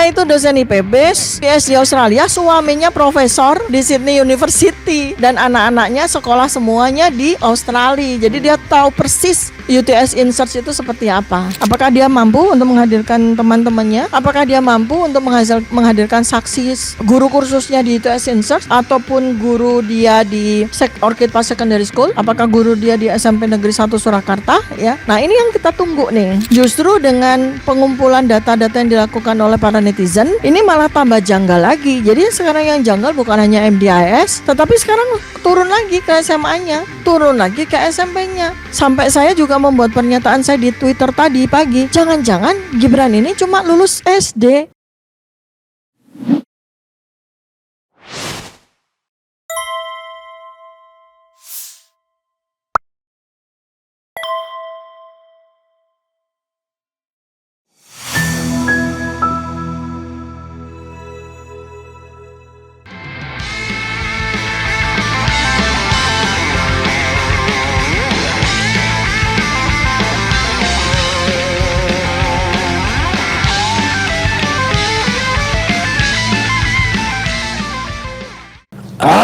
itu dosen IPB, PS di Australia, suaminya profesor di Sydney University, dan anak-anaknya sekolah semuanya di Australia. Jadi dia tahu persis UTS InSearch itu seperti apa. Apakah dia mampu untuk menghadirkan teman-temannya? Apakah dia mampu untuk menghadirkan saksi guru kursusnya di UTS InSearch, ataupun guru dia di Orchid Park Secondary School? Apakah guru dia di SMP Negeri 1 Surakarta? Ya. Nah, ini yang kita tunggu nih. Justru dengan pengumpulan data-data yang dilakukan oleh para netizen, ini malah tambah janggal lagi. Jadi sekarang yang janggal bukan hanya MDIS, tetapi sekarang turun lagi ke SMA-nya, turun lagi ke SMP-nya. Sampai saya juga membuat pernyataan saya di Twitter tadi pagi, jangan-jangan Gibran ini cuma lulus SD.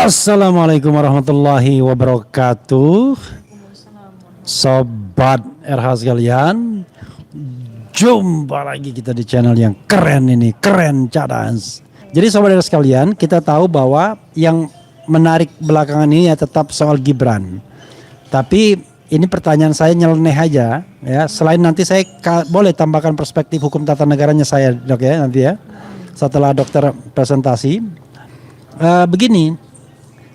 Assalamualaikum warahmatullahi wabarakatuh. Sobat RH sekalian, jumpa lagi kita di channel yang keren ini, keren cadas. Jadi sobat RH sekalian, kita tahu bahwa yang menarik belakangan ini ya tetap soal Gibran. Tapi ini pertanyaan saya nyeleneh aja ya. Selain nanti saya boleh tambahkan perspektif hukum tata negaranya saya, Dok, ya, nanti ya. Setelah dokter presentasi. Begini,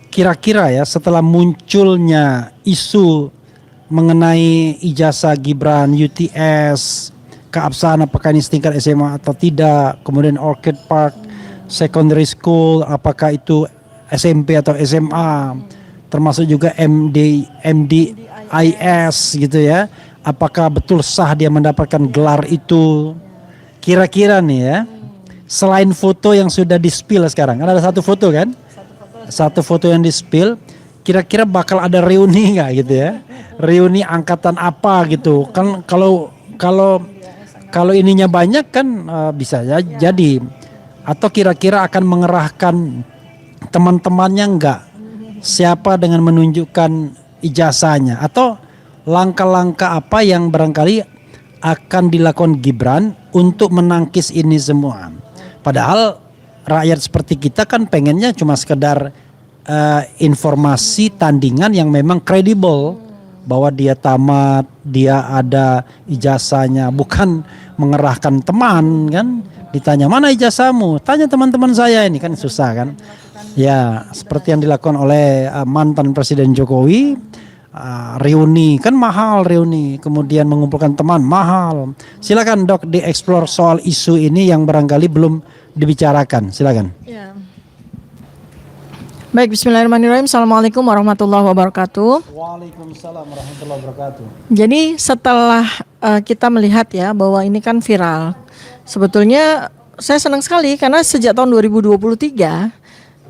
kira-kira ya setelah munculnya isu mengenai ijazah Gibran, UTS, keabsahan apakah ini setingkat SMA atau tidak, kemudian Orchid Park Secondary School apakah itu SMP atau SMA, termasuk juga MDIS gitu ya, apakah betul sah dia mendapatkan gelar itu. Kira-kira nih ya, selain foto yang sudah di-spill sekarang, kan ada satu foto kan? Satu foto yang di-spill, kira-kira bakal ada reuni nggak gitu ya? Reuni angkatan apa gitu? Kan kalau ininya banyak kan bisa jadi. Atau kira-kira akan mengerahkan teman-temannya nggak? Siapa dengan menunjukkan ijazahnya? Atau langkah-langkah apa yang barangkali akan dilakukan Gibran untuk menangkis ini semua? Padahal rakyat seperti kita kan pengennya cuma sekedar informasi tandingan yang memang kredibel, bahwa dia tamat, dia ada ijazahnya, bukan mengerahkan teman kan. Ditanya mana ijazahmu, tanya teman-teman saya, ini kan susah kan. Ya seperti yang dilakukan oleh mantan Presiden Jokowi. Reuni kan mahal, reuni kemudian mengumpulkan teman mahal. Silakan Dok dieksplor soal isu ini yang barangkali belum dibicarakan, silakan. Ya. Baik, bismillahirrahmanirrahim. Assalamualaikum warahmatullahi wabarakatuh. Waalaikumsalam warahmatullahi wabarakatuh. Jadi setelah kita melihat ya bahwa ini kan viral, sebetulnya saya senang sekali karena sejak tahun 2023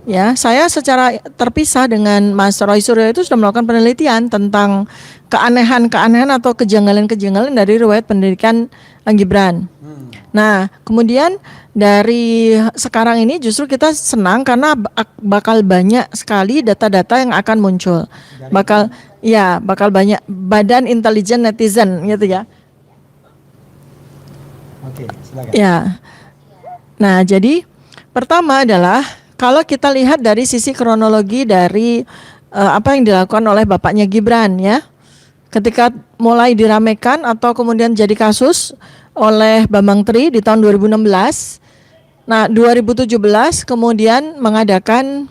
ya, saya secara terpisah dengan Mas Roy Suryo itu sudah melakukan penelitian tentang keanehan-keanehan atau kejanggalan-kejanggalan dari riwayat pendidikan Gibran. Nah, kemudian dari sekarang ini justru kita senang karena bakal banyak sekali data-data yang akan muncul. Bakal banyak badan intelijen netizen gitu ya. Oke, silakan. Ya. Nah, jadi pertama adalah kalau kita lihat dari sisi kronologi dari apa yang dilakukan oleh bapaknya Gibran ya. Ketika mulai diramekan atau kemudian jadi kasus oleh Bambang Tri di tahun 2016. Nah, 2017 kemudian mengadakan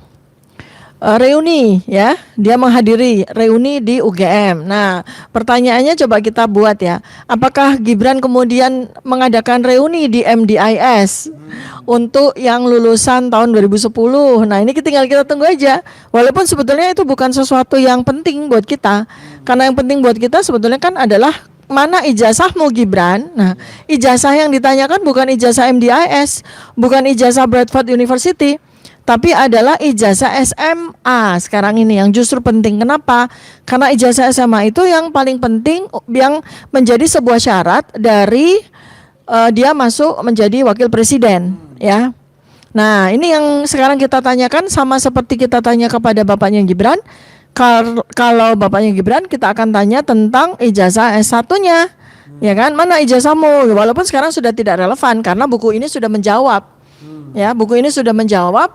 reuni ya. Dia menghadiri reuni di UGM. Nah, pertanyaannya coba kita buat ya. Apakah Gibran kemudian mengadakan reuni di MDIS untuk yang lulusan tahun 2010? Nah, ini tinggal kita tunggu aja. Walaupun sebetulnya itu bukan sesuatu yang penting buat kita. Karena yang penting buat kita sebetulnya kan adalah mana ijazahmu Gibran. Nah, ijazah yang ditanyakan bukan ijazah MDIS, bukan ijazah Bradford University, tapi adalah ijazah SMA sekarang ini yang justru penting. Kenapa? Karena ijazah SMA itu yang paling penting, yang menjadi sebuah syarat dari dia masuk menjadi wakil presiden. ya. Nah, ini yang sekarang kita tanyakan sama seperti kita tanya kepada bapaknya Gibran. Kalau bapaknya Gibran, kita akan tanya tentang ijazah S1-nya. Ya kan? Mana ijazahmu? Walaupun sekarang sudah tidak relevan karena buku ini sudah menjawab. Ya, buku ini sudah menjawab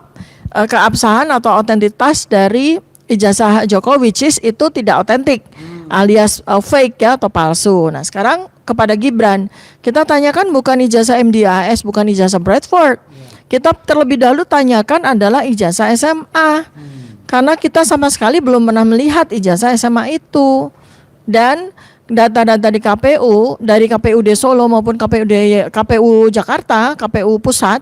keabsahan atau otentitas dari ijazah Joko, which is itu tidak otentik, alias fake ya atau palsu. Nah, sekarang kepada Gibran, kita tanyakan bukan ijazah MDAS, bukan ijazah Bradford. Kita terlebih dahulu tanyakan adalah ijazah SMA. Karena kita sama sekali belum pernah melihat ijazah SMA itu. Dan data-data di KPU, dari KPUD Solo maupun KPU Jakarta, KPU Pusat,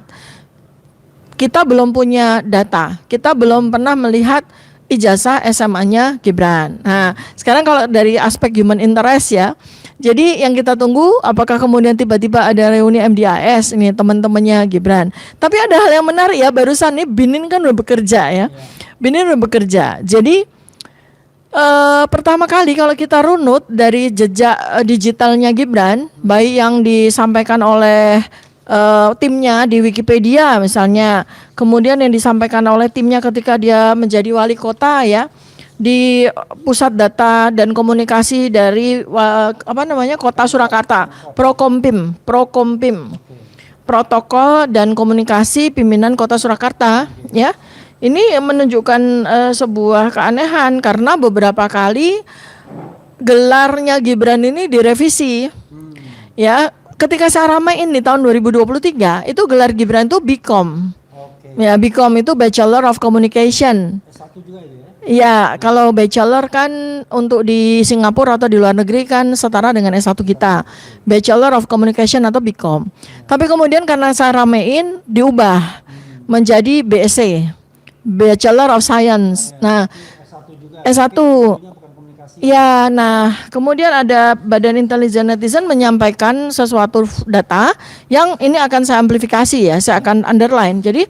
kita belum punya data. Kita belum pernah melihat ijazah SMA-nya Gibran. Nah, sekarang kalau dari aspek human interest ya, jadi yang kita tunggu apakah kemudian tiba-tiba ada reuni MDAS ini teman-temannya Gibran. Tapi ada hal yang menarik ya, barusan nih Binin kan udah bekerja ya. Binin udah bekerja. Jadi pertama kali kalau kita runut dari jejak digitalnya Gibran, baik yang disampaikan oleh timnya di Wikipedia misalnya, kemudian yang disampaikan oleh timnya ketika dia menjadi wali kota ya, di pusat data dan komunikasi dari Kota Surakarta, Prokompim, protokol dan komunikasi pimpinan Kota Surakarta ya. Ini menunjukkan sebuah keanehan karena beberapa kali gelarnya Gibran ini direvisi ya. Ketika saya ramein di tahun 2023 itu gelar Gibran itu BCom. Ya, BCom itu Bachelor of Communication. S1 juga itu ya? Iya, kalau bachelor kan untuk di Singapura atau di luar negeri kan setara dengan S1 kita. Bachelor of Communication atau BCom. Tapi kemudian karena saya ramein diubah menjadi BSc, Bachelor of Science. Nah, S1. Ya, nah kemudian ada Badan Intelijen Netizen menyampaikan sesuatu data yang ini akan saya amplifikasi ya, saya akan underline. Jadi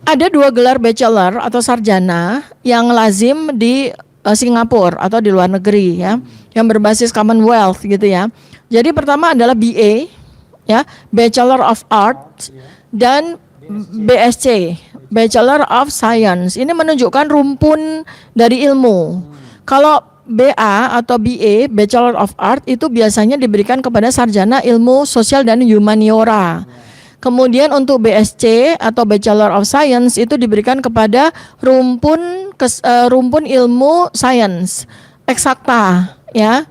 ada 2 gelar bachelor atau sarjana yang lazim di Singapura atau di luar negeri ya, yang berbasis Commonwealth gitu ya. Jadi pertama adalah BA ya, Bachelor of Arts, dan BSc, Bachelor of Science. Ini menunjukkan rumpun dari ilmu. Kalau BA atau BA, Bachelor of Art, itu biasanya diberikan kepada sarjana ilmu sosial dan humaniora. Kemudian untuk BSc atau Bachelor of Science itu diberikan kepada rumpun ilmu sains, eksakta ya.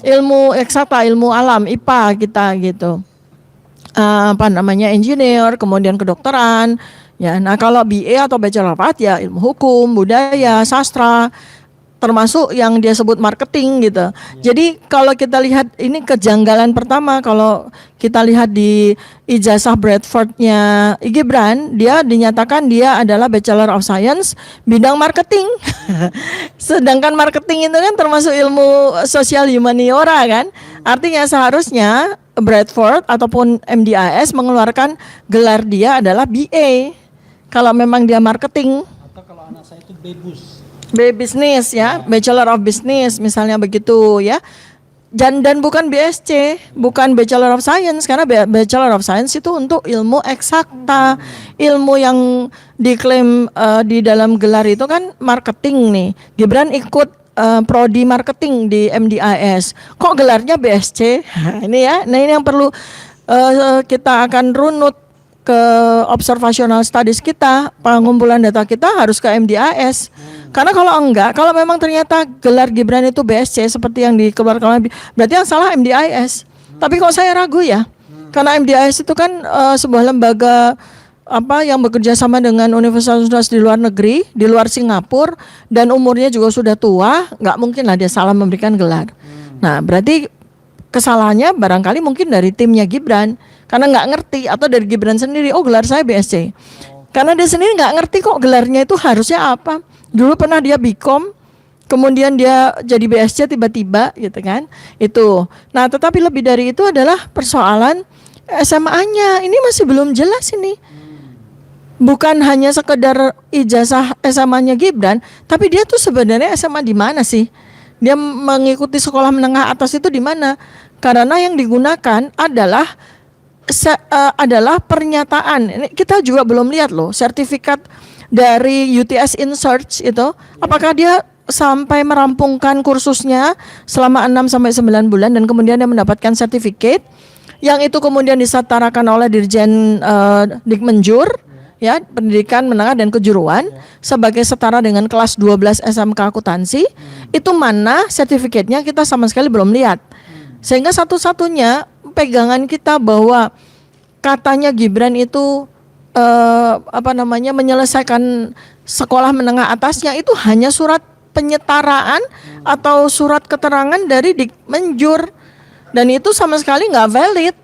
Ilmu eksakta, ilmu alam, IPA kita gitu. Engineer, kemudian kedokteran. Ya, nah kalau BA atau Bachelor of Art ya ilmu hukum, budaya, sastra, termasuk yang dia sebut marketing gitu. Jadi kalau kita lihat ini kejanggalan pertama, kalau kita lihat di ijazah Bradford-nya Gibran, dia dinyatakan dia adalah Bachelor of Science bidang marketing. Sedangkan marketing itu kan termasuk ilmu sosial humaniora kan. Artinya seharusnya Bradford ataupun MDIS mengeluarkan gelar dia adalah BA. Kalau memang dia marketing. Atau kalau anak saya itu BBUS. Business ya, Bachelor of Business misalnya begitu ya. Dan bukan BSc, bukan Bachelor of Science, karena Bachelor of Science itu untuk ilmu eksakta. Ilmu yang diklaim di dalam gelar itu kan marketing nih. Gibran ikut prodi marketing di MDIS. Kok gelarnya BSc? Ini ya. Nah, ini yang perlu kita akan runut ke observational studies kita, pengumpulan data kita harus ke MDIS. Karena kalau enggak, kalau memang ternyata gelar Gibran itu BSc seperti yang dikeluarkan, berarti yang salah MDIS. Tapi kok saya ragu ya, karena MDIS itu kan sebuah lembaga yang bekerja sama dengan universitas di luar negeri, di luar Singapura, dan umurnya juga sudah tua, nggak mungkin lah dia salah memberikan gelar. Nah, berarti kesalahannya barangkali mungkin dari timnya Gibran, karena nggak ngerti, atau dari Gibran sendiri, oh gelar saya BSc. Karena dia sendiri nggak ngerti kok gelarnya itu harusnya apa. Dulu pernah dia BCom, kemudian dia jadi BSc tiba-tiba gitu kan. Itu. Nah, tetapi lebih dari itu adalah persoalan SMA-nya. Ini masih belum jelas ini. Bukan hanya sekedar ijazah SMA-nya Gibran, tapi dia tuh sebenarnya SMA di mana sih? Dia mengikuti sekolah menengah atas itu di mana? Karena yang digunakan adalah adalah pernyataan. Ini kita juga belum lihat loh sertifikat dari UTS in Search itu, apakah dia sampai merampungkan kursusnya selama 6 sampai 9 bulan dan kemudian dia mendapatkan sertifikat yang itu kemudian disetarakan oleh Dirjen Dikmenjur ya, Pendidikan Menengah dan Kejuruan sebagai setara dengan kelas 12 SMK akuntansi. Itu mana sertifikatnya kita sama sekali belum lihat. Sehingga satu-satunya pegangan kita bahwa katanya Gibran itu menyelesaikan sekolah menengah atasnya itu hanya surat penyetaraan atau surat keterangan dari Dikmenjur, dan itu sama sekali nggak valid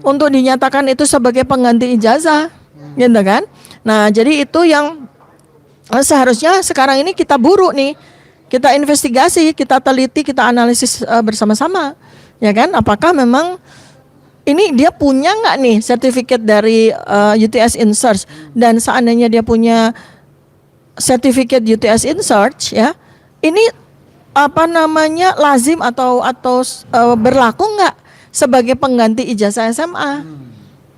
untuk dinyatakan itu sebagai pengganti ijazah, gitu kan? Nah, jadi itu yang seharusnya sekarang ini kita buru nih, kita investigasi, kita teliti, kita analisis bersama-sama, ya kan? Apakah memang ini dia punya nggak nih sertifikat dari UTS in Search, dan seandainya dia punya sertifikat UTS in Search ya, ini lazim atau berlaku nggak sebagai pengganti ijazah SMA?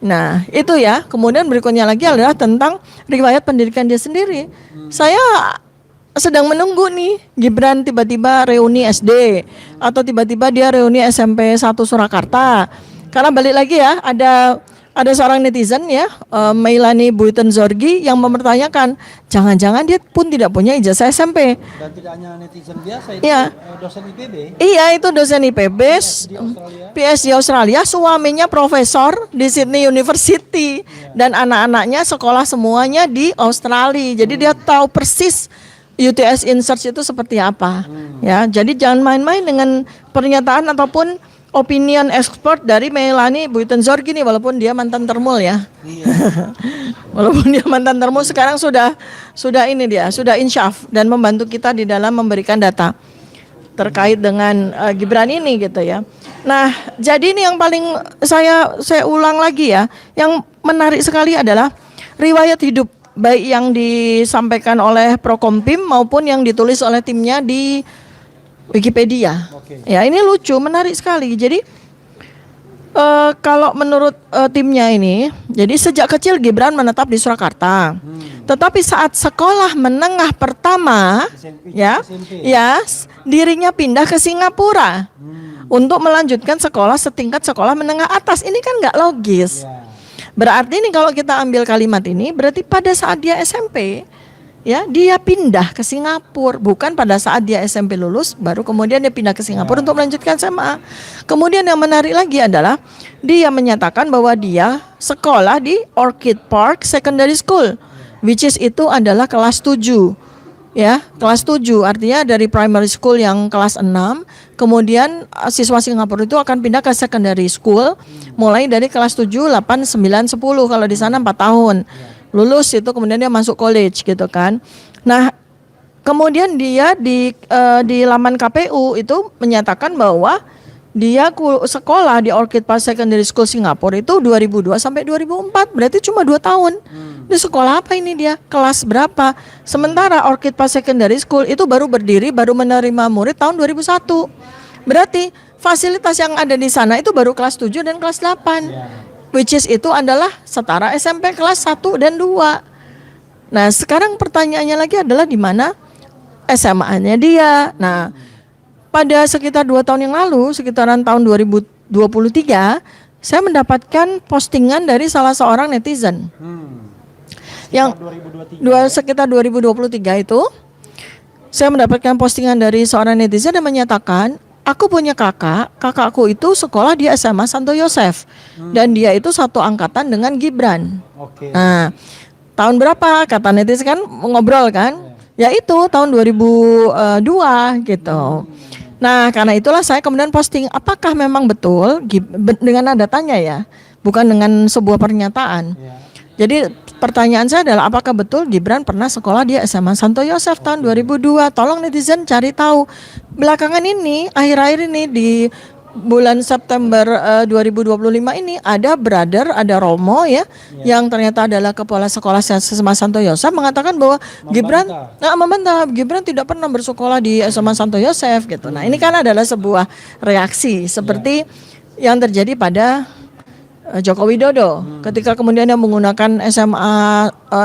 Nah itu ya. Kemudian berikutnya lagi adalah tentang riwayat pendidikan dia sendiri. Saya sedang menunggu nih Gibran tiba-tiba reuni SD atau tiba-tiba dia reuni SMP 1 Surakarta. Karena balik lagi ya, ada seorang netizen ya, Meilani Buitenzorgi yang mempertanyakan, jangan-jangan dia pun tidak punya ijazah SMP. Dan tidak hanya netizen biasa, itu Ya. dosen IPB. Iya, itu dosen IPB, PS di Australia, suaminya profesor di Sydney University, dan anak-anaknya sekolah semuanya di Australia. Jadi dia tahu persis UTS in Search itu seperti apa. Ya, jadi jangan main-main dengan pernyataan ataupun opinion expert dari Meilani Buitenzorgi nih, walaupun dia mantan termul ya. Walaupun dia mantan termul, sekarang sudah insyaf dan membantu kita di dalam memberikan data terkait dengan Gibran ini gitu ya. Nah, jadi ini yang paling saya ulang lagi ya, yang menarik sekali adalah riwayat hidup baik yang disampaikan oleh Prokompim maupun yang ditulis oleh timnya di Wikipedia. Ya, ini lucu, menarik sekali. Jadi kalau menurut timnya ini, jadi sejak kecil Gibran menetap di Surakarta. Tetapi saat sekolah menengah pertama, dirinya pindah ke Singapura untuk melanjutkan sekolah setingkat sekolah menengah atas. Ini kan nggak logis. Berarti ini kalau kita ambil kalimat ini, berarti pada saat dia SMP, ya, dia pindah ke Singapura, bukan pada saat dia SMP lulus baru kemudian dia pindah ke Singapura untuk melanjutkan SMA. Kemudian yang menarik lagi adalah dia menyatakan bahwa dia sekolah di Orchid Park Secondary School, which is itu adalah kelas 7. Ya, kelas 7 artinya dari primary school yang kelas 6, kemudian siswa Singapura itu akan pindah ke secondary school mulai dari kelas 7, 8, 9, 10, kalau di sana 4 tahun. Lulus itu kemudian dia masuk college gitu kan. Nah, kemudian dia di laman KPU itu menyatakan bahwa dia sekolah di Orchid Park Secondary School Singapura itu 2002 sampai 2004, berarti cuma 2 tahun. Di sekolah apa ini dia? Kelas berapa? Sementara Orchid Park Secondary School itu baru berdiri, baru menerima murid tahun 2001. Berarti fasilitas yang ada di sana itu baru kelas 7 dan kelas 8. Which is itu adalah setara SMP kelas 1 dan 2. Nah, sekarang pertanyaannya lagi adalah di mana SMA-nya dia. Nah, pada sekitar 2 tahun yang lalu, sekitaran tahun 2023, saya mendapatkan postingan dari salah seorang netizen. Yang sekitar 2023 itu, saya mendapatkan postingan dari seorang netizen yang menyatakan, aku punya kakakku itu sekolah di SMA Santo Yosef, dan dia itu satu angkatan dengan Gibran. Nah, tahun berapa? Kata netizen kan ngobrol kan? Ya itu tahun 2002 gitu. Nah, karena itulah saya kemudian posting, apakah memang betul dengan nada tanya ya, bukan dengan sebuah pernyataan. Jadi pertanyaan saya adalah apakah betul Gibran pernah sekolah di SMA Santo Yosef tahun 2002? Tolong netizen cari tahu. Belakangan ini, akhir-akhir ini di bulan September 2025 ini ada Romo ya, yang ternyata adalah kepala sekolah SMA Santo Yosef mengatakan bahwa Gibran membantah Gibran tidak pernah bersekolah di SMA Santo Yosef gitu. Nah, ini kan adalah sebuah reaksi seperti yang terjadi pada Joko Widodo ketika kemudian dia menggunakan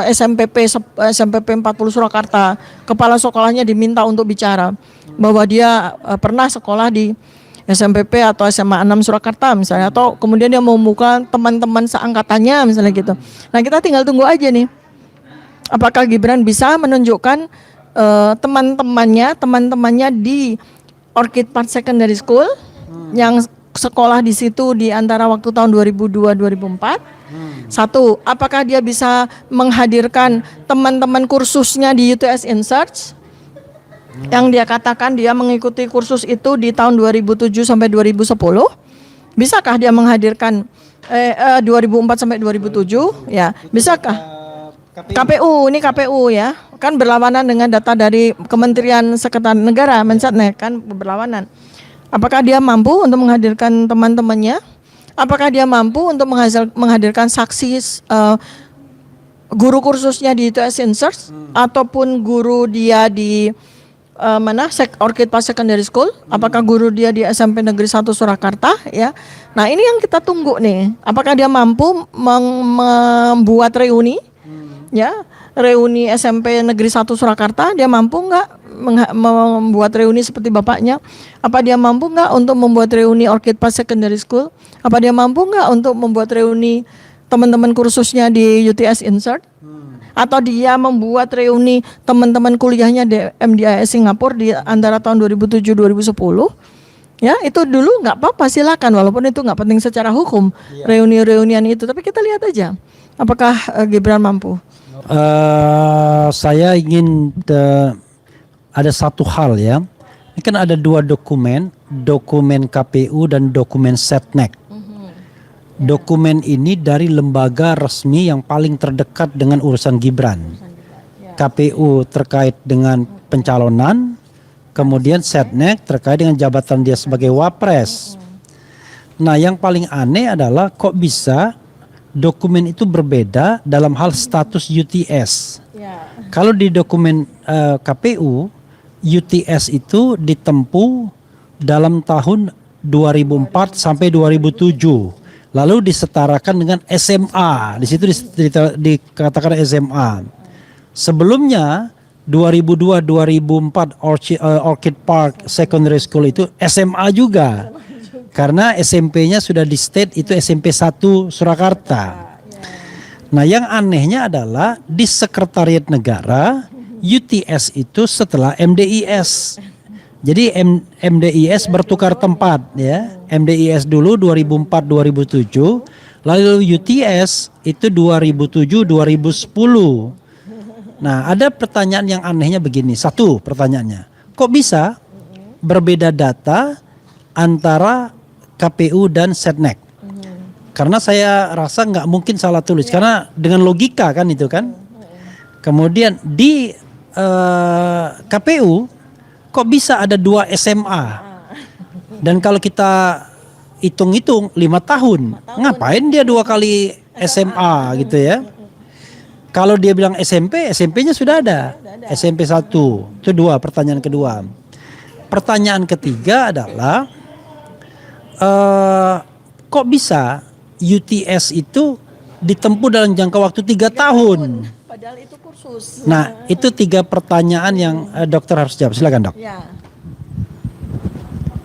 SMPP 40 Surakarta, kepala sekolahnya diminta untuk bicara bahwa dia pernah sekolah di SMPP atau SMA 6 Surakarta misalnya, atau kemudian dia membuka teman-teman seangkatannya misalnya gitu. Nah, kita tinggal tunggu aja nih apakah Gibran bisa menunjukkan teman-temannya di Orchid Park Secondary School yang sekolah di situ di antara waktu tahun 2002-2004. Satu, apakah dia bisa menghadirkan teman-teman kursusnya di UTS InSearch yang dia katakan dia mengikuti kursus itu di tahun 2007 sampai 2010? Bisakah dia menghadirkan 2004 sampai 2007 ya? Bisakah? KPU, ini KPU ya, kan berlawanan dengan data dari Kementerian Sekretariat Negara, Mensetnek kan berlawanan. Apakah dia mampu untuk menghadirkan teman-temannya? Apakah dia mampu untuk menghadirkan saksi guru kursusnya di UTS InSearch ataupun guru dia di Orchid Park Secondary School? Apakah guru dia di SMP Negeri 1 Surakarta ya? Nah, ini yang kita tunggu nih. Apakah dia mampu membuat reuni? Ya, reuni SMP Negeri 1 Surakarta, dia mampu nggak membuat reuni seperti bapaknya? Apa dia mampu nggak untuk membuat reuni Orchid Park Secondary School? Apa dia mampu nggak untuk membuat reuni teman-teman kursusnya di UTS InSearch? Atau dia membuat reuni teman-teman kuliahnya di MDIS Singapura di antara tahun 2007-2010? Ya, itu dulu nggak apa-apa, silakan, walaupun itu nggak penting secara hukum, reuni-reunian itu. Tapi kita lihat aja, apakah Gibran mampu? Saya ingin ada satu hal ya. Ini kan ada dua dokumen KPU dan dokumen Setnek. Dokumen ini dari lembaga resmi yang paling terdekat dengan urusan Gibran. KPU terkait dengan pencalonan, kemudian Setnek terkait dengan jabatan dia sebagai wapres. Nah, yang paling aneh adalah kok bisa dokumen itu berbeda dalam hal status UTS. Kalau di dokumen KPU, UTS itu ditempuh dalam tahun 2004 sampai 2007. Lalu disetarakan dengan SMA. Di situ dikatakan SMA. Sebelumnya 2002-2004 Orchid Park Secondary School itu SMA juga. Karena SMP-nya sudah di state itu SMP 1 Surakarta. Nah, yang anehnya adalah di Sekretariat Negara UTS itu setelah MDIS. Jadi MDIS bertukar tempat ya. MDIS dulu 2004-2007, lalu UTS itu 2007-2010. Nah, ada pertanyaan yang anehnya begini. Satu pertanyaannya, kok bisa berbeda data antara KPU dan Setnek? Karena saya rasa nggak mungkin salah tulis, karena dengan logika kan itu kan. Kemudian di KPU kok bisa ada 2 SMA? Dan kalau kita hitung-hitung 5 tahun, ngapain dia 2 kali SMA gitu ya? Kalau dia bilang SMP, SMP-nya sudah ada. SMP 1, itu 2, pertanyaan kedua. Pertanyaan ketiga adalah kok bisa UTS itu ditempuh dalam jangka waktu 3 tahun? Padahal itu kursus. Nah, itu 3 pertanyaan yang dokter harus jawab. Silakan, Dok. Ya.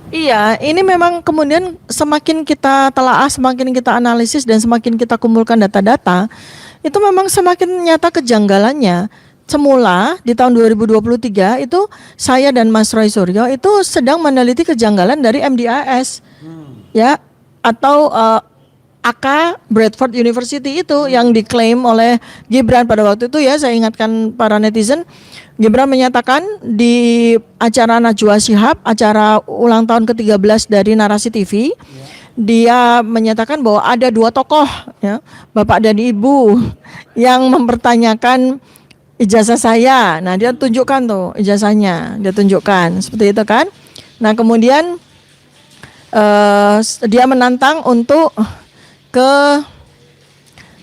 Iya, ini memang kemudian semakin kita telaah, semakin kita analisis dan semakin kita kumpulkan data-data, itu memang semakin nyata kejanggalannya. Semula di tahun 2023 itu saya dan Mas Roy Suryo itu sedang meneliti kejanggalan dari MDIS. Ya, atau AK Bradford University itu yang diklaim oleh Gibran pada waktu itu ya. Saya ingatkan para netizen, Gibran menyatakan di acara Najwa Shihab, acara ulang tahun ke-13 dari Narasi TV, dia menyatakan bahwa ada 2 tokoh ya, Bapak dan Ibu, yang mempertanyakan ijazah saya. Nah, dia tunjukkan tuh ijazahnya, dia tunjukkan seperti itu kan. Nah, kemudian dia menantang untuk ke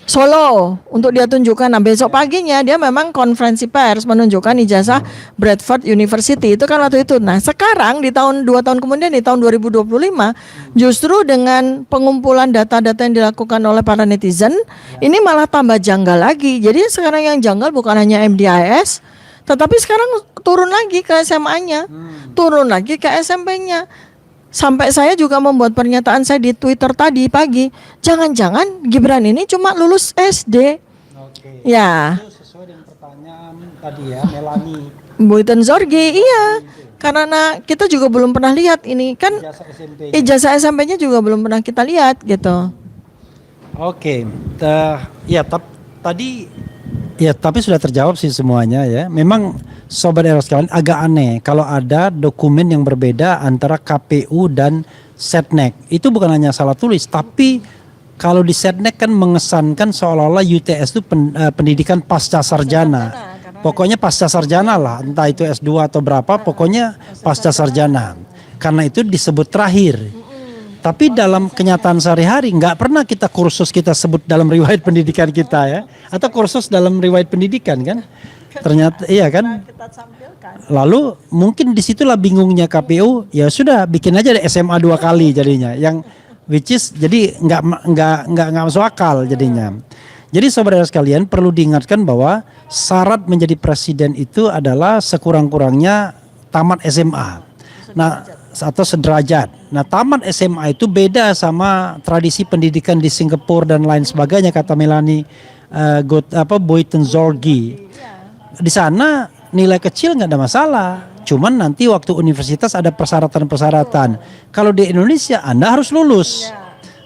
Solo untuk dia tunjukkan. Nah besok paginya dia memang konferensi pers menunjukkan ijazah Bradford University itu kan waktu itu. Nah sekarang di 2 tahun kemudian di tahun 2025 justru dengan pengumpulan data-data yang dilakukan oleh para netizen ini malah tambah janggal lagi. Jadi sekarang yang janggal bukan hanya MDIS tetapi sekarang turun lagi ke SMA-nya, turun lagi ke SMP-nya. Sampai saya juga membuat pernyataan saya di Twitter tadi pagi, jangan-jangan Gibran ini cuma lulus SD. Oke. Ya, Itu sesuai dengan pertanyaan tadi ya, Melani. Buiten Zorgi, iya. Karena kita juga belum pernah lihat ini kan Ijazah SMP. ijazah SMP-nya juga belum pernah kita lihat gitu. Oke, tadi ya tapi sudah terjawab sih semuanya ya. Memang Sobat Eros sekalian agak aneh kalau ada dokumen yang berbeda antara KPU dan Setnek. Itu bukan hanya salah tulis, tapi kalau di Setnek kan mengesankan seolah-olah UTS itu pendidikan pasca sarjana. Pokoknya pasca sarjana lah, entah itu S2 atau berapa, pokoknya pasca sarjana. Karena itu disebut terakhir. Tapi dalam kenyataan sehari-hari nggak pernah kita sebut dalam riwayat pendidikan kita ya, atau kursus dalam riwayat pendidikan kan. Ternyata iya kan. Lalu mungkin disitulah bingungnya KPU, ya sudah bikin aja SMA 2 kali jadinya, yang which is jadi nggak masuk akal jadinya. Jadi saudara sekalian perlu diingatkan bahwa syarat menjadi presiden itu adalah sekurang-kurangnya tamat SMA. Nah atau sederajat. Nah tamat SMA itu beda sama tradisi pendidikan di Singapura dan lain sebagainya kata Melanie Buiten Zorgi. Di sana nilai kecil nggak ada masalah. Cuman nanti waktu universitas ada persyaratan-persyaratan. Kalau di Indonesia Anda harus lulus.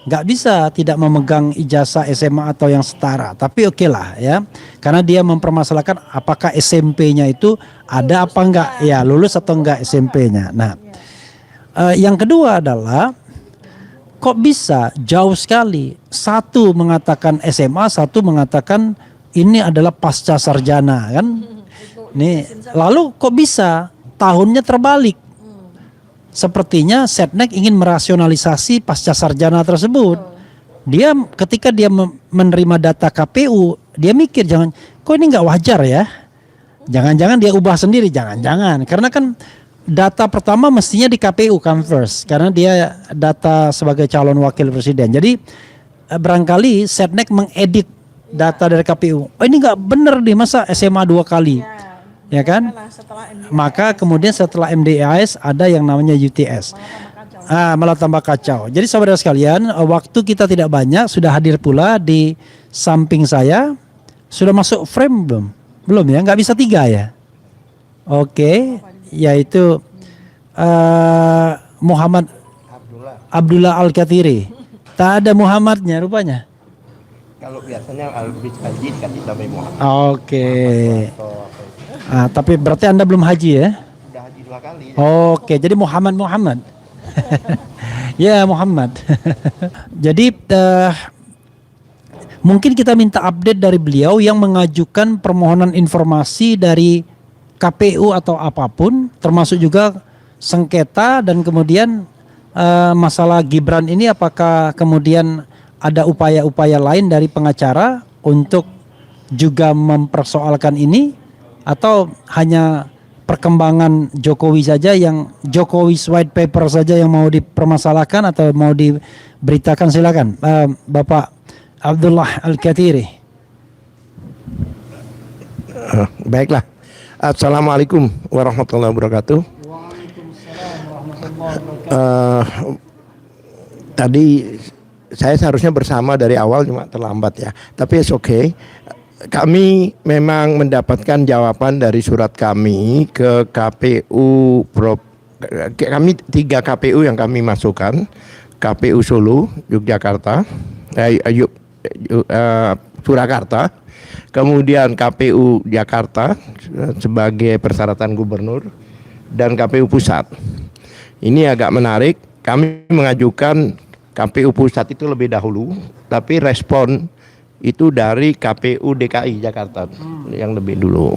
Nggak bisa tidak memegang ijazah SMA atau yang setara. Tapi oke lah ya. Karena dia mempermasalahkan apakah SMP-nya itu ada apa enggak. Ya lulus atau enggak SMP-nya. Nah yang kedua adalah kok bisa jauh sekali. Satu mengatakan SMA, satu mengatakan ini adalah pasca sarjana kan. Nih, lalu kok bisa tahunnya terbalik? Sepertinya Setnek ingin merasionalisasi pasca sarjana tersebut. Dia ketika dia menerima data KPU, dia mikir kok ini nggak wajar ya? Jangan-jangan dia ubah sendiri, jangan-jangan. Karena kan data pertama mestinya di KPU come first, karena dia data sebagai calon wakil presiden. Jadi barangkali Setnek mengedit data dari KPU. Oh ini nggak bener nih, masa SMA 2 kali. Ya kan? Maka kemudian setelah MDIS ada yang namanya UTS. Malah tambah kacau. Jadi saudara sekalian, waktu kita tidak banyak, sudah hadir pula di samping saya. Sudah masuk frame belum? Belum ya, nggak bisa 3 ya. Oke, yaitu Muhammad Abdullah Al-Kathiri. Tak ada Muhammadnya rupanya. Kalau biasanya Al-Bid Haji dikasih nama Muhammad. Oke. Tapi berarti Anda belum haji ya? Udah haji 2 kali. Oke, jadi Muhammad. Ya Muhammad. Jadi mungkin kita minta update dari beliau yang mengajukan permohonan informasi dari KPU atau apapun, termasuk juga sengketa dan kemudian masalah Gibran ini apakah kemudian ada upaya-upaya lain dari pengacara untuk juga mempersoalkan ini atau hanya perkembangan Jokowi saja yang Jokowi's white paper saja yang mau dipermasalahkan atau mau diberitakan, silakan Bapak Abdullah Al-Kathiri. Baiklah. Assalamualaikum warahmatullahi wabarakatuh. Tadi saya seharusnya bersama dari awal, cuma terlambat ya. Tapi it's okay. Kami memang mendapatkan jawaban dari surat kami ke KPU. Kami 3 KPU yang kami masukkan. KPU Solo, Yogyakarta, Surakarta. Kemudian KPU Jakarta sebagai persyaratan gubernur. Dan KPU Pusat. Ini agak menarik. Kami mengajukan KPU Pusat itu lebih dahulu, tapi respon itu dari KPU DKI Jakarta yang lebih dulu.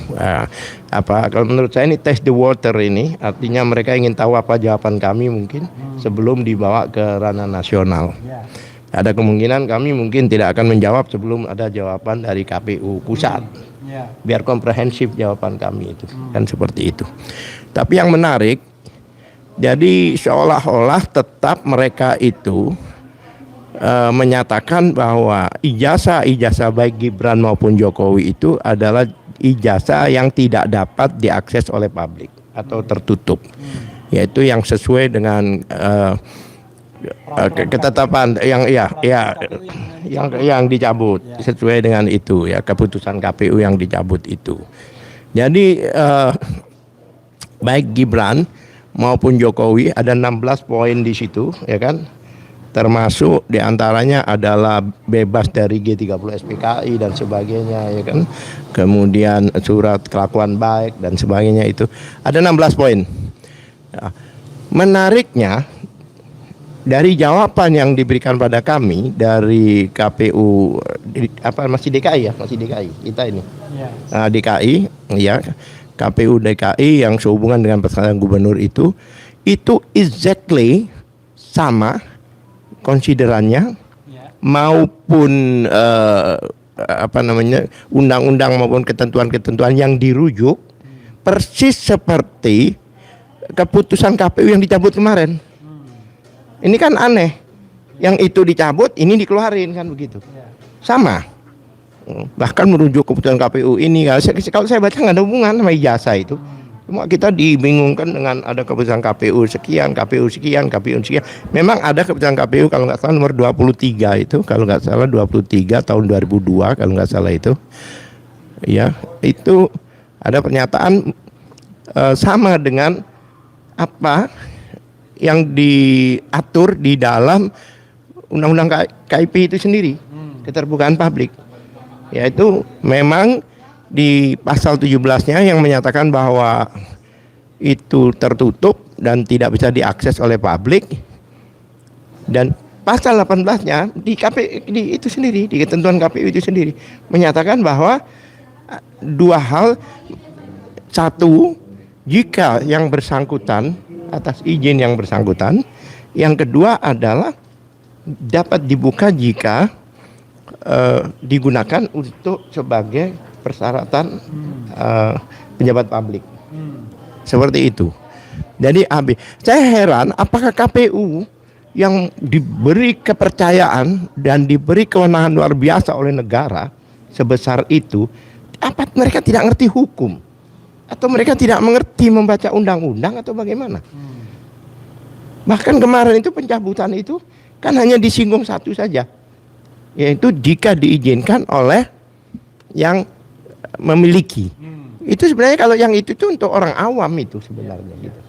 Kalau menurut saya ini test the water ini, artinya mereka ingin tahu apa jawaban kami mungkin sebelum dibawa ke ranah nasional. Ada kemungkinan kami mungkin tidak akan menjawab sebelum ada jawaban dari KPU pusat. Biar komprehensif jawaban kami itu. Kan seperti itu. Tapi yang menarik, jadi seolah-olah tetap mereka itu menyatakan bahwa ijazah baik Gibran maupun Jokowi itu adalah ijazah yang tidak dapat diakses oleh publik atau tertutup. Yaitu yang sesuai dengan ketetapan yang dicabut sesuai dengan itu ya, keputusan KPU yang dicabut itu. Jadi baik Gibran maupun Jokowi ada 16 poin di situ ya kan, termasuk diantaranya adalah bebas dari G30 SPKI dan sebagainya ya kan, kemudian surat kelakuan baik dan sebagainya, itu ada 16 poin. Menariknya dari jawaban yang diberikan pada kami dari KPU masih DKI kita ini DKI ya, KPU DKI yang sehubungan dengan persyaratan gubernur itu exactly sama konsiderannya maupun undang-undang maupun ketentuan-ketentuan yang dirujuk persis seperti keputusan KPU yang dicabut kemarin. Ini kan aneh, yang itu dicabut, ini dikeluarin kan begitu, sama. Bahkan merujuk keputusan KPU ini, kalau saya baca nggak ada hubungan sama ijazah itu. Cuma kita dibingungkan dengan ada keputusan KPU sekian, KPU sekian, KPU sekian. Memang ada keputusan KPU kalau nggak salah nomor 23 itu, kalau nggak salah 23 tahun 2002 kalau nggak salah itu. Ya, itu ada pernyataan sama dengan apa yang diatur di dalam undang-undang KIP itu sendiri, keterbukaan publik. Yaitu memang di pasal 17-nya yang menyatakan bahwa itu tertutup dan tidak bisa diakses oleh publik. Dan pasal 18-nya di itu sendiri, di ketentuan KPU itu sendiri menyatakan bahwa dua hal. Satu, jika yang bersangkutan atas izin yang bersangkutan. Yang kedua adalah dapat dibuka jika digunakan untuk sebagai persyaratan pejabat publik. Seperti itu. Jadi saya heran apakah KPU yang diberi kepercayaan dan diberi kewenangan luar biasa oleh negara sebesar itu, apa mereka tidak ngerti hukum? Atau mereka tidak mengerti membaca undang-undang atau bagaimana? Bahkan kemarin itu pencabutan itu kan hanya disinggung satu saja, yaitu jika diizinkan oleh yang memiliki. Itu sebenarnya kalau yang itu untuk orang awam itu sebenarnya gitu.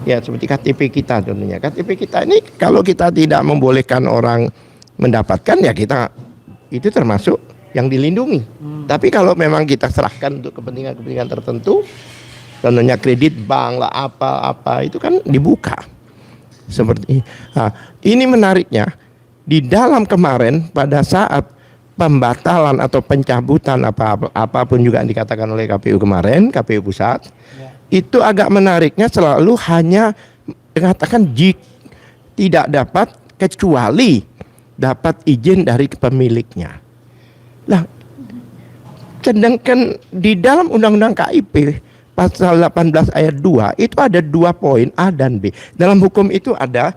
Ya seperti KTP kita tentunya. KTP kita ini kalau kita tidak membolehkan orang mendapatkan, ya kita itu termasuk yang dilindungi. Tapi kalau memang kita serahkan untuk kepentingan-kepentingan tertentu, contohnya kredit bank lah apa itu kan dibuka. Seperti ini menariknya di dalam kemarin pada saat pembatalan atau pencabutan apapun juga yang dikatakan oleh KPU kemarin, KPU pusat, itu agak menariknya selalu hanya mengatakan jika tidak dapat kecuali dapat izin dari pemiliknya. Nah, sedangkan di dalam Undang-Undang KIP pasal 18 ayat 2 itu ada 2 poin A dan B. Dalam hukum itu ada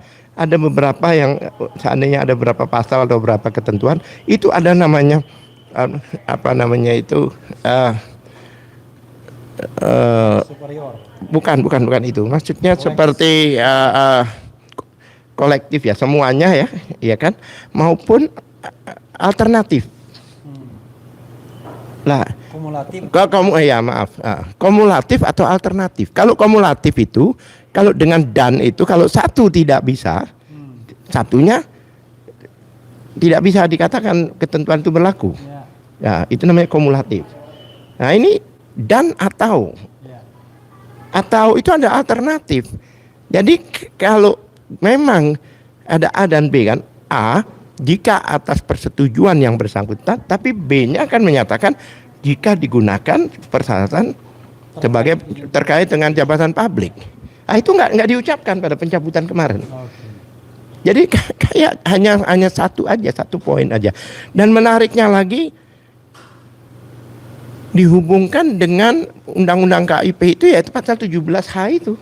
beberapa yang seandainya ada beberapa pasal atau beberapa ketentuan itu ada namanya bukan itu. Maksudnya seperti kolektif ya, semuanya ya kan, maupun alternatif. Lah, kumulatif atau alternatif. Kalau kumulatif itu, kalau dengan dan itu, kalau satu tidak bisa, satunya tidak bisa dikatakan ketentuan itu berlaku. Ya, itu namanya kumulatif. Nah ini dan atau itu ada alternatif. Jadi kalau memang ada A dan B kan, A jika atas persetujuan yang bersangkutan, tapi B-nya akan menyatakan jika digunakan persyaratan sebagai terkait dengan jabatan publik. Itu nggak diucapkan pada pencabutan kemarin. Jadi kayak hanya satu poin aja. Dan menariknya lagi dihubungkan dengan undang-undang KIP itu, yaitu pasal 17H itu.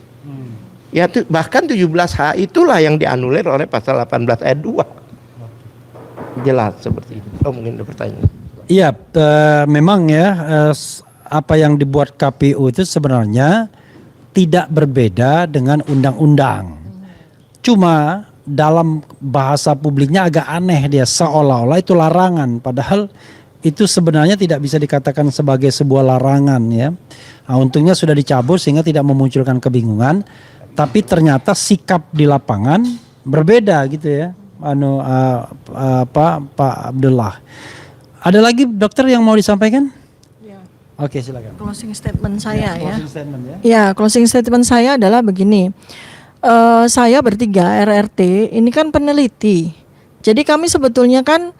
Ya, bahkan 17H itulah yang dianulir oleh pasal 18 ayat 2. Jelas seperti itu. Oh, mungkin ada pertanyaan. Iya, memang ya apa yang dibuat KPU itu sebenarnya tidak berbeda dengan undang-undang. Cuma dalam bahasa publiknya agak aneh, dia seolah-olah itu larangan, padahal itu sebenarnya tidak bisa dikatakan sebagai sebuah larangan ya. Nah, untungnya sudah dicabut sehingga tidak memunculkan kebingungan, tapi ternyata sikap di lapangan berbeda gitu ya. Pak Abdullah. Ada lagi dokter yang mau disampaikan? Ya. Oke, silakan. Closing statement saya ya. Closing statement ya. Ya, closing statement saya adalah begini. Saya bertiga RRT ini kan peneliti. Jadi kami sebetulnya kan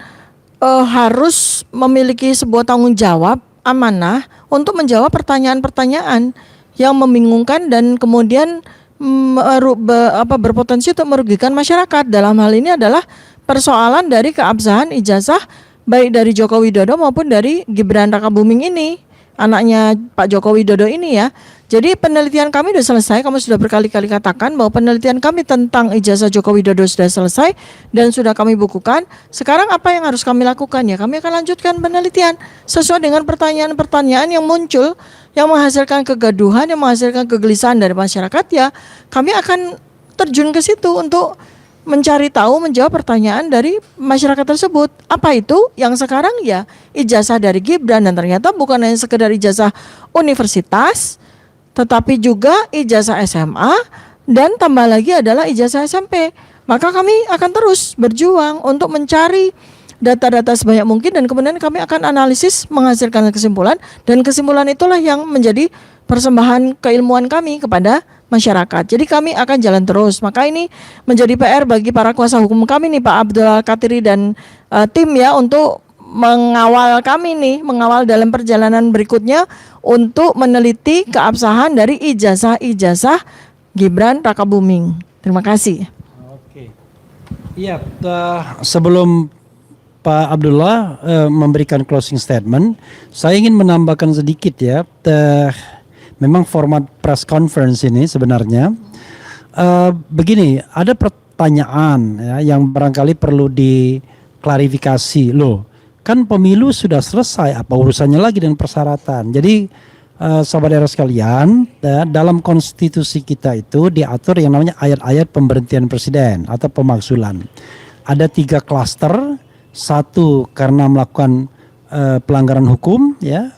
harus memiliki sebuah tanggung jawab amanah untuk menjawab pertanyaan-pertanyaan yang membingungkan dan kemudian berpotensi untuk merugikan masyarakat. Dalam hal ini adalah persoalan dari keabsahan ijazah baik dari Joko Widodo maupun dari Gibran Rakabuming ini, anaknya Pak Joko Widodo ini ya. Jadi penelitian kami sudah selesai. Kami sudah berkali-kali katakan bahwa penelitian kami tentang ijazah Joko Widodo sudah selesai dan sudah kami bukukan. Sekarang apa yang harus kami lakukan ya? Kami akan lanjutkan penelitian sesuai dengan pertanyaan-pertanyaan yang muncul, yang menghasilkan kegaduhan, yang menghasilkan kegelisahan dari masyarakat ya. Kami akan terjun ke situ untuk mencari tahu, menjawab pertanyaan dari masyarakat tersebut. Apa itu? Yang sekarang ya ijazah dari Gibran, dan ternyata bukan hanya sekedar ijazah universitas, tetapi juga ijazah SMA dan tambah lagi adalah ijazah SMP. Maka kami akan terus berjuang untuk mencari data-data sebanyak mungkin dan kemudian kami akan analisis menghasilkan kesimpulan, dan kesimpulan itulah yang menjadi persembahan keilmuan kami kepada masyarakat. Jadi kami akan jalan terus. Maka ini menjadi PR bagi para kuasa hukum kami nih, Pak Abdul Katiri dan tim ya, untuk mengawal kami nih, mengawal dalam perjalanan berikutnya untuk meneliti keabsahan dari ijazah-ijazah Gibran Rakabuming. Terima kasih. Oke. Iya, sebelum Pak Abdullah memberikan closing statement, saya ingin menambahkan sedikit ya. Memang format press conference ini sebenarnya begini, ada pertanyaan ya, yang barangkali perlu diklarifikasi. Loh, kan pemilu sudah selesai, apa urusannya lagi dengan persyaratan? Jadi saudara sekalian, dalam konstitusi kita itu diatur yang namanya ayat-ayat pemberhentian presiden atau pemakzulan. Ada 3 klaster. Satu karena melakukan pelanggaran hukum ya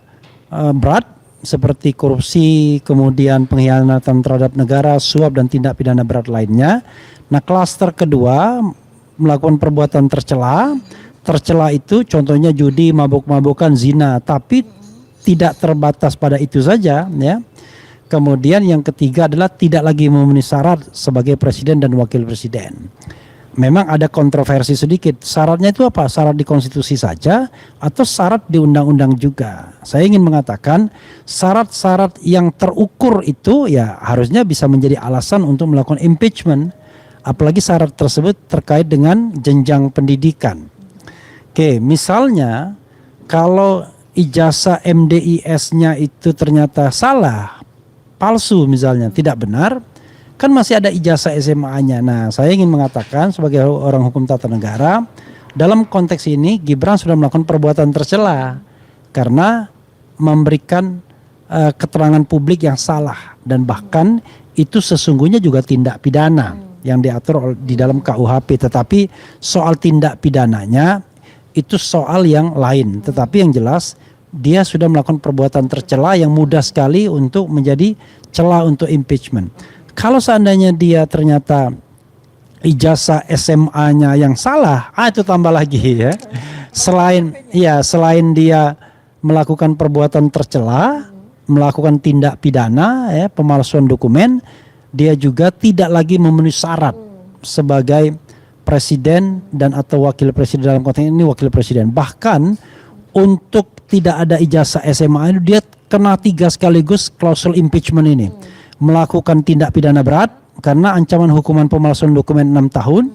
berat seperti korupsi, kemudian pengkhianatan terhadap negara, suap dan tindak pidana berat lainnya. Nah, klaster kedua melakukan perbuatan tercela. Tercela itu contohnya judi, mabuk-mabukan, zina, tapi tidak terbatas pada itu saja ya. Kemudian yang ketiga adalah tidak lagi memenuhi syarat sebagai presiden dan wakil presiden. Memang ada kontroversi sedikit. Syaratnya itu apa? Syarat di konstitusi saja atau syarat di undang-undang juga? Saya ingin mengatakan syarat-syarat yang terukur itu ya harusnya bisa menjadi alasan untuk melakukan impeachment. Apalagi syarat tersebut terkait dengan jenjang pendidikan. Oke, misalnya kalau ijazah MDIS-nya itu ternyata salah, palsu misalnya, tidak benar, kan masih ada ijazah SMA-nya. Nah, saya ingin mengatakan sebagai orang hukum tata negara, dalam konteks ini Gibran sudah melakukan perbuatan tercela karena memberikan keterangan publik yang salah, dan bahkan itu sesungguhnya juga tindak pidana yang diatur di dalam KUHP. Tetapi soal tindak pidananya itu soal yang lain. Tetapi yang jelas dia sudah melakukan perbuatan tercela yang mudah sekali untuk menjadi celah untuk impeachment. Kalau seandainya dia ternyata ijazah SMA-nya yang salah, itu tambah lagi ya. Selain dia melakukan perbuatan tercela, melakukan tindak pidana ya, pemalsuan dokumen, dia juga tidak lagi memenuhi syarat sebagai presiden dan atau wakil presiden. Dalam konteks ini wakil presiden. Bahkan untuk tidak ada ijazah SMA itu dia kena 3 sekaligus klausul impeachment ini. Melakukan tindak pidana berat karena ancaman hukuman pemalsuan dokumen 6 tahun,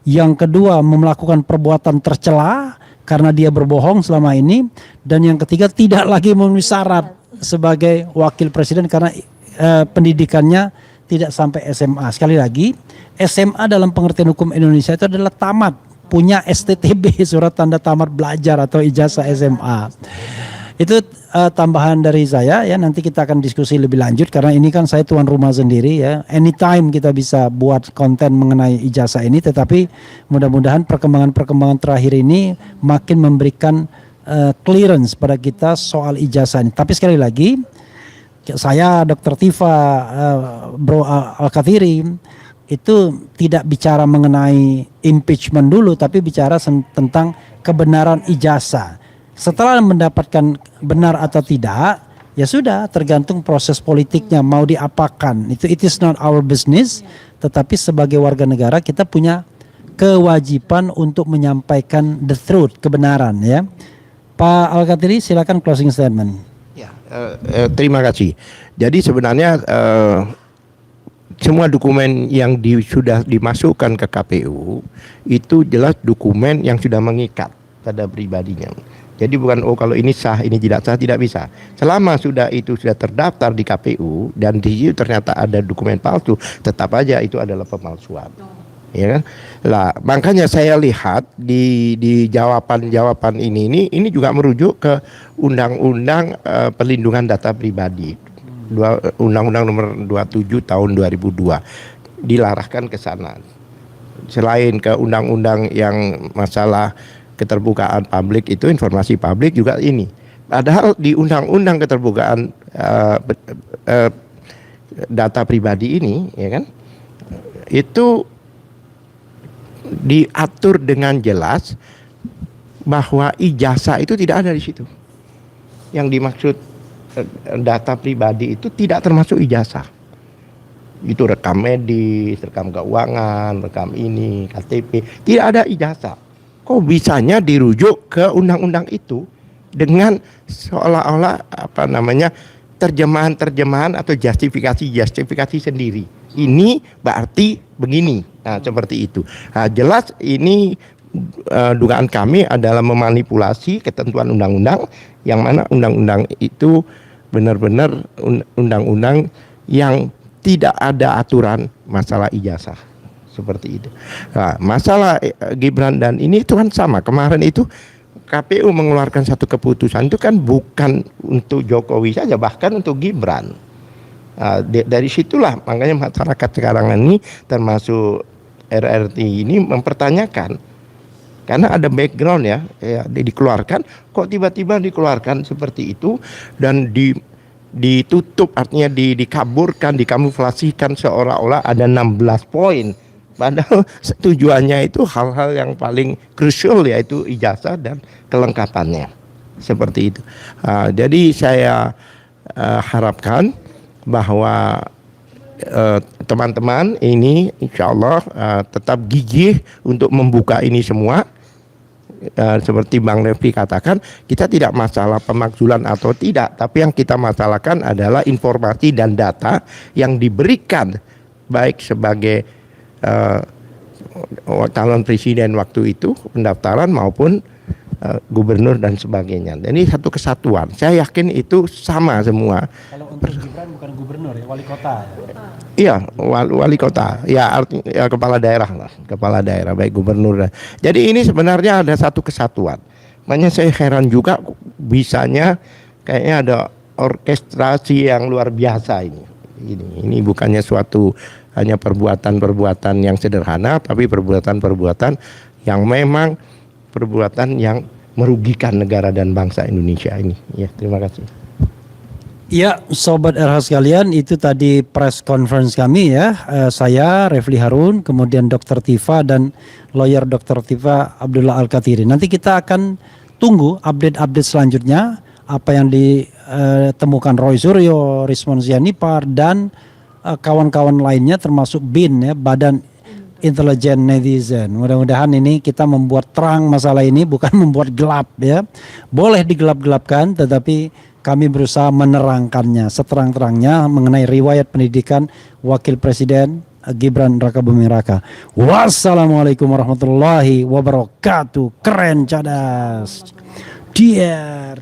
yang kedua melakukan perbuatan tercela karena dia berbohong selama ini, dan yang ketiga tidak lagi memenuhi syarat sebagai wakil presiden karena pendidikannya tidak sampai SMA. Sekali lagi, SMA dalam pengertian hukum Indonesia itu adalah tamat, punya STTB, surat tanda tamat belajar atau ijazah SMA. Itu tambahan dari saya ya, nanti kita akan diskusi lebih lanjut karena ini kan saya tuan rumah sendiri ya. Anytime kita bisa buat konten mengenai ijazah ini, tetapi mudah-mudahan perkembangan-perkembangan terakhir ini makin memberikan clearance pada kita soal ijazah ini. Tapi sekali lagi, saya Dr. Tifa, Bro Al-Kathiri itu tidak bicara mengenai impeachment dulu, tapi bicara tentang kebenaran ijazah. Setelah mendapatkan benar atau tidak, ya sudah, tergantung proses politiknya mau diapakan. Itu it is not our business, tetapi sebagai warga negara kita punya kewajiban untuk menyampaikan the truth, kebenaran ya. Pak Al-Kathiri silakan closing statement. Ya, terima kasih. Jadi sebenarnya semua dokumen yang sudah dimasukkan ke KPU itu jelas dokumen yang sudah mengikat pada pribadinya. Jadi bukan kalau ini sah, ini tidak sah, tidak bisa. Selama itu sudah terdaftar di KPU dan di situ ternyata ada dokumen palsu, tetap aja itu adalah pemalsuan. Ya kan? Lah, makanya saya lihat di jawaban ini juga merujuk ke Undang-Undang Perlindungan Data Pribadi. Undang-Undang nomor 27 tahun 2002 dilarahkan ke sana. Selain ke undang-undang yang masalah keterbukaan publik itu, informasi publik juga ini. Padahal di undang-undang keterbukaan data pribadi ini, ya kan, itu diatur dengan jelas bahwa ijazah itu tidak ada di situ. Yang dimaksud data pribadi itu tidak termasuk ijazah. Itu rekam medis, rekam keuangan, rekam ini, KTP, tidak ada ijazah. Kok bisanya dirujuk ke undang-undang itu dengan seolah-olah terjemahan atau justifikasi sendiri. Ini berarti begini, nah, seperti itu. Nah, jelas ini dugaan kami adalah memanipulasi ketentuan undang-undang, yang mana undang-undang itu benar-benar undang-undang yang tidak ada aturan masalah ijazah. Seperti itu. Nah, masalah Gibran dan ini itu kan sama. Kemarin itu KPU mengeluarkan satu keputusan itu kan bukan untuk Jokowi saja, bahkan untuk Gibran. Nah, dari situlah makanya masyarakat sekarang ini termasuk RRT ini mempertanyakan, karena ada background ya dikeluarkan, kok tiba-tiba dikeluarkan seperti itu dan ditutup, artinya dikaburkan, dikamuflasikan seolah-olah ada 16 poin. Padahal tujuannya itu hal-hal yang paling krusial, yaitu ijazah dan kelengkapannya. Seperti itu. Jadi saya harapkan bahwa teman-teman ini insya Allah tetap gigih untuk membuka ini semua. Seperti Bang Refli katakan, kita tidak masalah pemakzulan atau tidak, tapi yang kita masalahkan adalah informasi dan data yang diberikan baik sebagai calon presiden waktu itu pendaftaran maupun gubernur dan sebagainya. Ini satu kesatuan. Saya yakin itu sama semua. Kalau untuk Gibran bukan gubernur ya, wali kota. Iya, wali kota. Ya, artinya kepala daerah lah, kepala daerah baik gubernur. Jadi ini sebenarnya ada satu kesatuan. Makanya saya heran juga bisanya kayaknya ada orkestrasi yang luar biasa ini. Ini bukannya suatu hanya perbuatan-perbuatan yang sederhana, tapi perbuatan-perbuatan yang memang perbuatan yang merugikan negara dan bangsa Indonesia ini. Ya, terima kasih. Ya, Sobat RH sekalian, itu tadi press conference kami ya. Saya Refli Harun, kemudian Dr. Tifa dan lawyer Dr. Tifa Abdullah Al-Kathiri. Nanti kita akan tunggu update-update selanjutnya, apa yang ditemukan Roy Suryo, Rismon Sianipar dan kawan-kawan lainnya termasuk BIN ya, Badan Intelijen Netizen. Mudah-mudahan ini kita membuat terang masalah ini, bukan membuat gelap ya. Boleh digelap-gelapkan, tetapi kami berusaha menerangkannya seterang-terangnya mengenai riwayat pendidikan Wakil Presiden Gibran Raka Buming Raka. Wassalamualaikum warahmatullahi wabarakatuh. Keren, cadas. Diar.